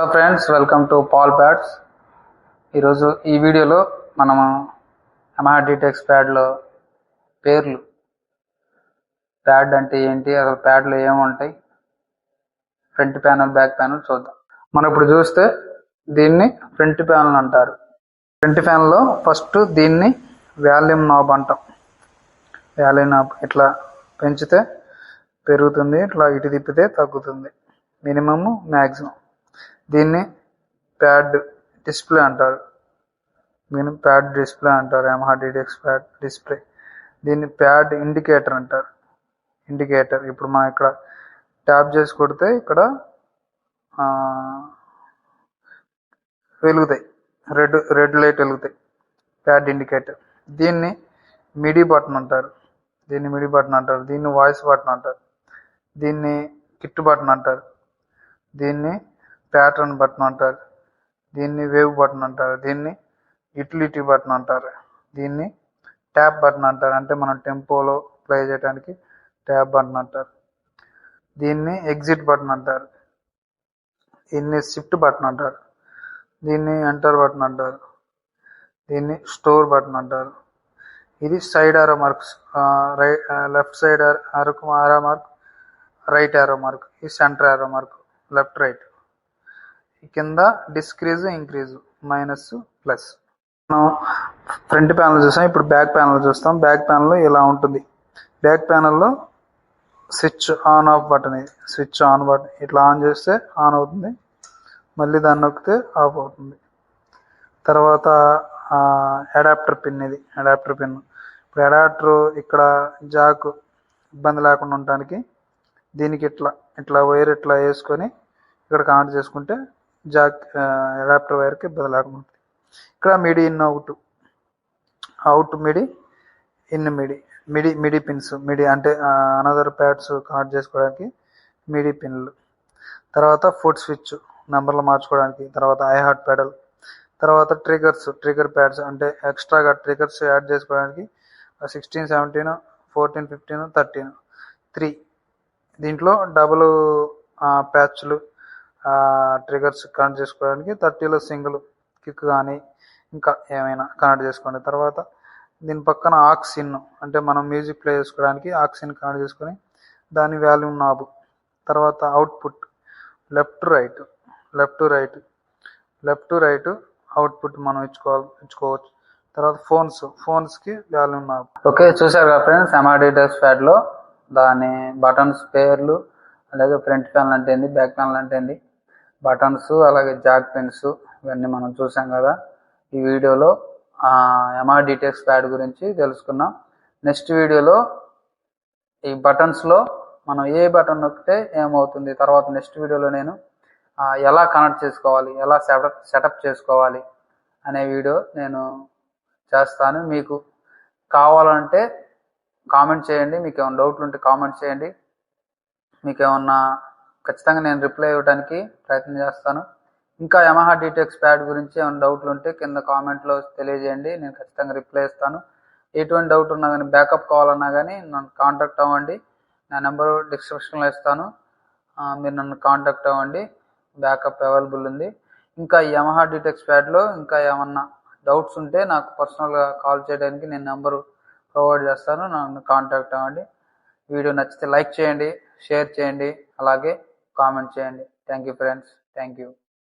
Friends, welcome to Pal Pads. ఈరోజు ఈ వీడియోలో మనము యమహా డిటెక్స్ ప్యాడ్లో పేర్లు, ప్యాడ్ అంటే ఏంటి, అసలు ప్యాడ్లో ఏముంటాయి, ఫ్రంట్ ప్యానల్ బ్యాక్ ప్యానల్ చూద్దాం. మనం ఇప్పుడు చూస్తే దీన్ని ఫ్రంట్ ప్యానల్ అంటారు. ఫ్రంట్ ప్యానల్లో ఫస్ట్ దీన్ని వాల్యూమ్ నాబ్ అంటాం. వాల్యూమ్ నాబ్ ఇట్లా పెంచితే పెరుగుతుంది, ఇట్లా ఇటు తిప్పితే తగ్గుతుంది, మినిమము మ్యాక్సిమం. దీన్ని ప్యాడ్ డిస్ప్లే అంటారు. ప్యాడ్ డిస్ప్లే అంటారు, యమహా డిటెక్స్ ప్యాడ్ డిస్ప్లే. దీన్ని ప్యాడ్ ఇండికేటర్ అంటారు. ఇండికేటర్ ఇప్పుడు మనం ఇక్కడ ట్యాప్ చేసి కొడితే ఇక్కడ వెలుగుతాయి, రెడ్ లైట్ వెలుగుతాయి, ప్యాడ్ ఇండికేటర్. దీన్ని మిడి బటన్ అంటారు. దీన్ని వాయిస్ బటన్ అంటారు. దీన్ని కిట్ బటన్ అంటారు. దీన్ని ప్యాటర్న్ బటన్ అంటారు. దీన్ని వేవ్ బటన్ అంటారు. దీన్ని యూటిలిటీ బటన్ అంటారు. దీన్ని ట్యాప్ బటన్ అంటారు, అంటే మనం టెంపోలో ప్లే చేయడానికి ట్యాప్ బటన్ అంటారు. దీన్ని ఎగ్జిట్ బటన్ అంటారు. దీన్ని షిఫ్ట్ బటన్ అంటారు. దీన్ని ఎంటర్ బటన్ అంటారు. దీన్ని స్టోర్ బటన్ అంటారు. ఇది side arrow marks, left side arrow mark, right arrow mark, ఈ center arrow mark, left right. కింద డిస్క్రీజ్, ఇంక్రీజ్, మైనస్, ప్లస్. మనం ఫ్రంట్ ప్యానల్ చూసాం, ఇప్పుడు బ్యాక్ ప్యానల్ చూస్తాం. బ్యాక్ ప్యానల్లో ఇలా ఉంటుంది. బ్యాక్ ప్యానల్లో స్విచ్ ఆన్ ఆఫ్ బటన్, ఇది స్విచ్ ఆన్ బటన్. ఇట్లా ఆన్ చేస్తే ఆన్ అవుతుంది, మళ్ళీ దాన్ని నొక్కితే ఆఫ్ అవుతుంది. తర్వాత అడాప్టర్ పిన్, ఇది అడాప్టర్ పిన్. ఇప్పుడు అడాప్టర్ ఇక్కడ జాక్ ఇబ్బంది లేకుండా ఉండడానికి దీనికి ఇట్లా వైర్ ఇట్లా వేసుకొని ఇక్కడ కనెక్ట్ చేసుకుంటే జాక్ అడాప్టర్ వైర్కి ఇబ్బంది లేకుండా ఉంటుంది. ఇక్కడ మిడి ఇన్, అవుట్ మిడి, ఇన్ మిడి పిన్స్. మిడి అంటే అనదర్ ప్యాడ్స్ కనెక్ట్ చేసుకోవడానికి మిడి పిన్లు. తర్వాత ఫుట్ స్విచ్ నెంబర్లు మార్చుకోవడానికి. తర్వాత ఐహార్ట్ పెడల్. తర్వాత ట్రిగర్ ప్యాడ్స్, అంటే ఎక్స్ట్రాగా ట్రిగర్స్ యాడ్ చేసుకోవడానికి 16, 17, 14, 15, 13, 3. దీంట్లో డబుల్ ప్యాచ్లు ట్రిగర్స్ కనెక్ట్ చేసుకోవడానికి. 30లో సింగిల్ కిక్ కానీ ఇంకా ఏమైనా కనెక్ట్ చేసుకోండి. తర్వాత దీని పక్కన ఆక్స్ ఇన్, అంటే మనం మ్యూజిక్ ప్లే చేసుకోవడానికి ఆక్స్ ఇన్ కనెక్ట్ చేసుకొని దాని వాల్యూమ్ నాబ్. తర్వాత అవుట్పుట్ లెఫ్ట్ రైట్ అవుట్పుట్ మనం ఇచ్చుకోవచ్చు. తర్వాత ఫోన్స్కి వాల్యూమ్ నాబ్. ఓకే, చూసారు కదా ఫ్రెండ్స్, యమహా డిటెక్స్ ప్యాడ్లో దాని బటన్స్ పేర్లు, అలాగే ఫ్రంట్ ప్యానల్ అంటే ఏంది, బ్యాక్ ప్యానల్ అంటే ఏంది, బటన్స్, అలాగే జాక్ పిన్స్, ఇవన్నీ మనం చూసాం కదా ఈ వీడియోలో. యమహా డిటెక్స్ ప్యాడ్ గురించి తెలుసుకున్నాం. నెక్స్ట్ వీడియోలో ఈ బటన్స్లో మనం ఏ బటన్ నొక్కితే ఏమవుతుంది, తర్వాత నెక్స్ట్ వీడియోలో నేను ఎలా కనెక్ట్ చేసుకోవాలి, ఎలా సెటప్ చేసుకోవాలి అనే వీడియో నేను చేస్తాను. మీకు కావాలంటే కామెంట్ చేయండి, మీకు ఏమైనా డౌట్లు ఉంటే కామెంట్ చేయండి. మీకు ఏమన్నా ఖచ్చితంగా నేను రిప్లై ఇవ్వడానికి ప్రయత్నం చేస్తాను. ఇంకా యమహా డిటెక్స్ ప్యాడ్ గురించి ఏమైనా డౌట్లు ఉంటే కింద కామెంట్లో తెలియజేయండి, నేను ఖచ్చితంగా రిప్లై ఇస్తాను. ఎటువంటి డౌట్ ఉన్నా కానీ, బ్యాకప్ కావాలన్నా కానీ నన్ను కాంటాక్ట్ అవ్వండి. నా నెంబరు డిస్క్రిప్షన్లో ఇస్తాను, మీరు నన్ను కాంటాక్ట్ అవ్వండి. బ్యాకప్ అవైలబుల్ ఉంది. ఇంకా యమహా డిటెక్స్ ప్యాడ్లో ఇంకా ఏమన్నా డౌట్స్ ఉంటే నాకు పర్సనల్గా కాల్ చేయడానికి నేను నెంబరు ప్రొవైడ్ చేస్తాను, నన్ను కాంటాక్ట్ అవ్వండి. వీడియో నచ్చితే లైక్ చేయండి, షేర్ చేయండి, అలాగే కామెంట్ చేయండి. Thank you friends, thank you.